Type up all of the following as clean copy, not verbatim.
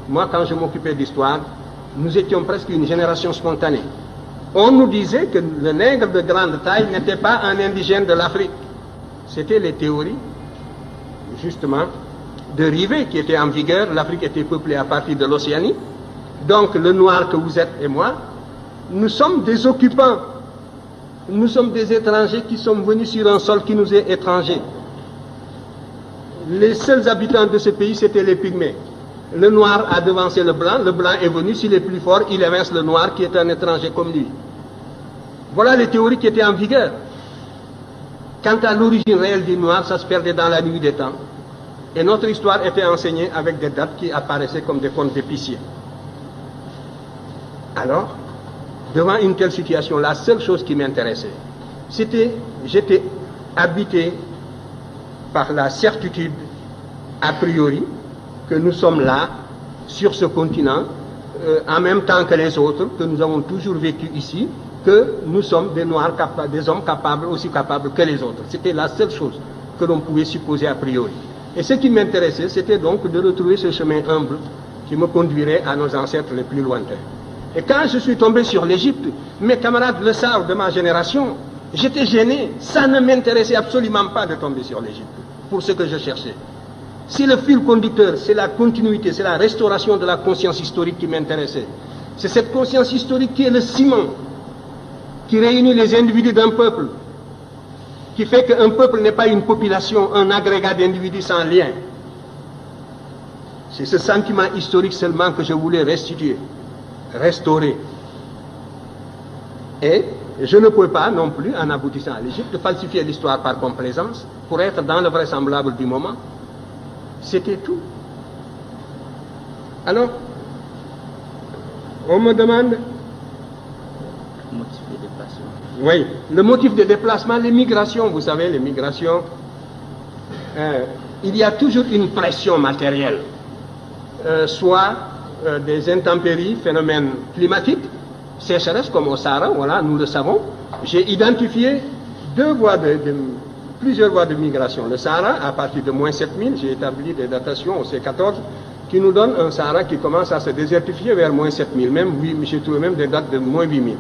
moi quand je m'occupais d'histoire, nous étions presque une génération spontanée. On nous disait que le nègre de grande taille n'était pas un indigène de l'Afrique. C'était les théories, justement, de Rivet qui étaient en vigueur. L'Afrique était peuplée à partir de l'Océanie. Donc le noir que vous êtes et moi, nous sommes des occupants. Nous sommes des étrangers qui sommes venus sur un sol qui nous est étranger. Les seuls habitants de ce pays, c'était les pygmées. Le noir a devancé le blanc est venu, s'il est plus fort, il évince le noir qui est un étranger comme lui. Voilà les théories qui étaient en vigueur. Quant à l'origine réelle du noir, ça se perdait dans la nuit des temps. Et notre histoire était enseignée avec des dates qui apparaissaient comme des contes d'épicier. Alors, devant une telle situation, la seule chose qui m'intéressait, j'étais habité par la certitude, a priori, que nous sommes là, sur ce continent, en même temps que les autres, que nous avons toujours vécu ici, que nous sommes des Noirs capables, des hommes capables, aussi capables que les autres. C'était la seule chose que l'on pouvait supposer a priori. Et ce qui m'intéressait, c'était donc de retrouver ce chemin humble qui me conduirait à nos ancêtres les plus lointains. Et quand je suis tombé sur l'Égypte, mes camarades le savent de ma génération, j'étais gêné. Ça ne m'intéressait absolument pas de tomber sur l'Égypte, pour ce que je cherchais. Si le fil conducteur, c'est la continuité, c'est la restauration de la conscience historique qui m'intéressait. C'est cette conscience historique qui est le ciment, qui réunit les individus d'un peuple, qui fait qu'un peuple n'est pas une population, un agrégat d'individus sans lien. C'est ce sentiment historique seulement que je voulais restituer, restaurer. Et je ne pouvais pas non plus, en aboutissant à l'Égypte, falsifier l'histoire par complaisance pour être dans le vraisemblable du moment. C'était tout. Alors, on me demande... Motif de déplacement. Oui, le motif de déplacement, les migrations, vous savez, les migrations, il y a toujours une pression matérielle, soit des intempéries, phénomènes climatiques, sécheresse comme au Sahara, voilà, nous le savons. J'ai identifié plusieurs voies de migration. Le Sahara, à partir de moins 7000, j'ai établi des datations au C14 qui nous donnent un Sahara qui commence à se désertifier vers moins 7000, j'ai trouvé même des dates de moins 8000.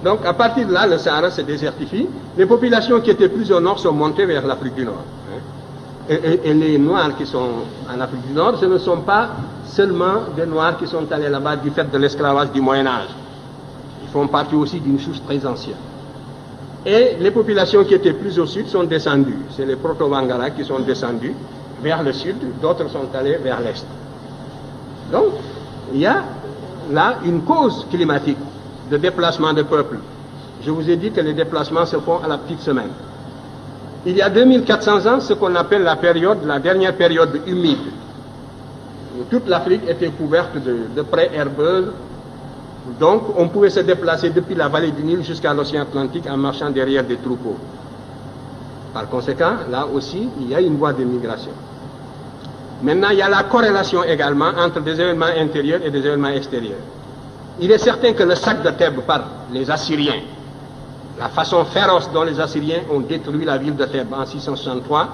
Donc à partir de là, le Sahara se désertifie. Les populations qui étaient plus au nord sont montées vers l'Afrique du Nord. Et les Noirs qui sont en Afrique du Nord, ce ne sont pas seulement des Noirs qui sont allés là-bas du fait de l'esclavage du Moyen-Âge. Ils font partie aussi d'une souche très ancienne. Et les populations qui étaient plus au sud sont descendues. C'est les Proto-Vangara qui sont descendus vers le sud, d'autres sont allés vers l'est. Donc, il y a là une cause climatique de déplacement de peuples. Je vous ai dit que les déplacements se font à la petite semaine. Il y a 2400 ans, ce qu'on appelle la dernière période humide. Toute l'Afrique était couverte de prairies herbeuses. Donc, on pouvait se déplacer depuis la vallée du Nil jusqu'à l'océan Atlantique en marchant derrière des troupeaux. Par conséquent, là aussi, il y a une voie de migration. Maintenant, il y a la corrélation également entre des événements intérieurs et des événements extérieurs. Il est certain que le sac de Thèbes par les Assyriens, la façon féroce dont les Assyriens ont détruit la ville de Thèbes en 663,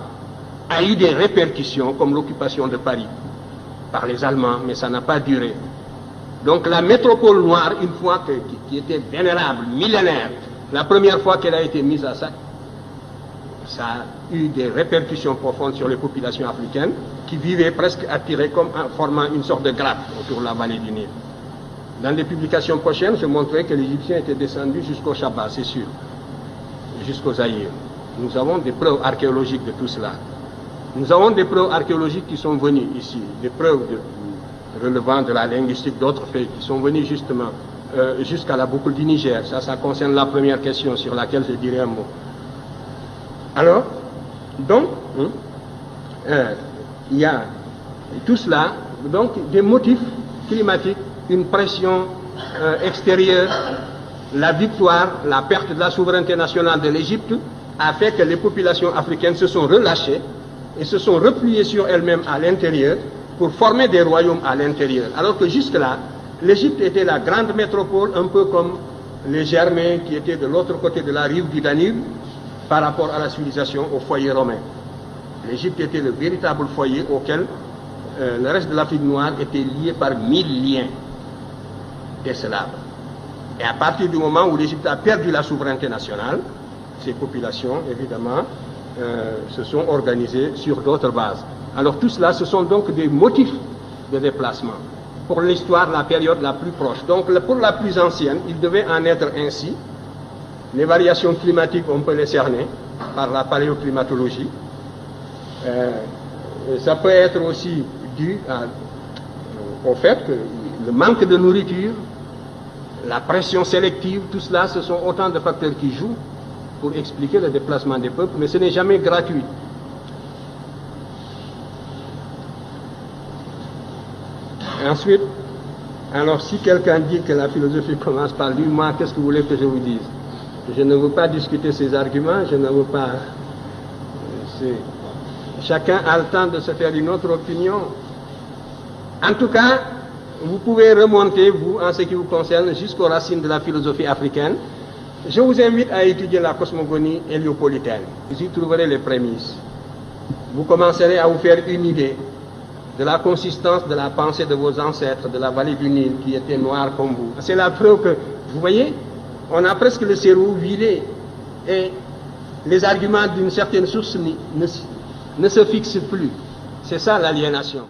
a eu des répercussions comme l'occupation de Paris par les Allemands, mais ça n'a pas duré. Donc la métropole noire, une fois qui était vénérable, millénaire, la première fois qu'elle a été mise à sac, ça a eu des répercussions profondes sur les populations africaines qui vivaient presque attirées comme en formant une sorte de grappe autour de la vallée du Nil. Dans les publications prochaines, je montrerai que les Égyptiens étaient descendus jusqu'au Chaba, c'est sûr, jusqu'au Zaïre. Nous avons des preuves archéologiques de tout cela. Nous avons des preuves archéologiques qui sont venues ici, des preuves relevant de la linguistique, d'autres faits qui sont venus justement jusqu'à la boucle du Niger. Ça concerne la première question sur laquelle je dirai un mot. Alors, donc, il y a tout cela, donc des motifs climatiques, une pression extérieure, la victoire, la perte de la souveraineté nationale de l'Égypte a fait que les populations africaines se sont relâchées et se sont repliées sur elles-mêmes à l'intérieur pour former des royaumes à l'intérieur. Alors que jusque-là, l'Égypte était la grande métropole, un peu comme les Germains qui étaient de l'autre côté de la rive du Danube par rapport à la civilisation, au foyer romain. L'Égypte était le véritable foyer auquel le reste de l'Afrique noire était lié par 1000 liens décelables. Et à partir du moment où l'Égypte a perdu la souveraineté nationale, ces populations, évidemment, se sont organisées sur d'autres bases. Alors tout cela, ce sont donc des motifs de déplacement. Pour l'histoire, la période la plus proche. Donc pour la plus ancienne, il devait en être ainsi. Les variations climatiques, on peut les cerner par la paléoclimatologie. Ça peut être aussi dû au fait que le manque de nourriture, la pression sélective, tout cela, ce sont autant de facteurs qui jouent pour expliquer le déplacement des peuples, mais ce n'est jamais gratuit. Ensuite, alors si quelqu'un dit que la philosophie commence par lui, moi, qu'est-ce que vous voulez que je vous dise? Je ne veux pas discuter ces arguments, je ne veux pas... Chacun a le temps de se faire une autre opinion. En tout cas, vous pouvez remonter, vous, en ce qui vous concerne, jusqu'aux racines de la philosophie africaine. Je vous invite à étudier la cosmogonie héliopolitaine. Vous y trouverez les prémices. Vous commencerez à vous faire une idée de la consistance de la pensée de vos ancêtres, de la vallée du Nil, qui était noire comme vous. C'est la preuve que, vous voyez, on a presque le cerveau vidé et les arguments d'une certaine source ne se fixent plus. C'est ça l'aliénation.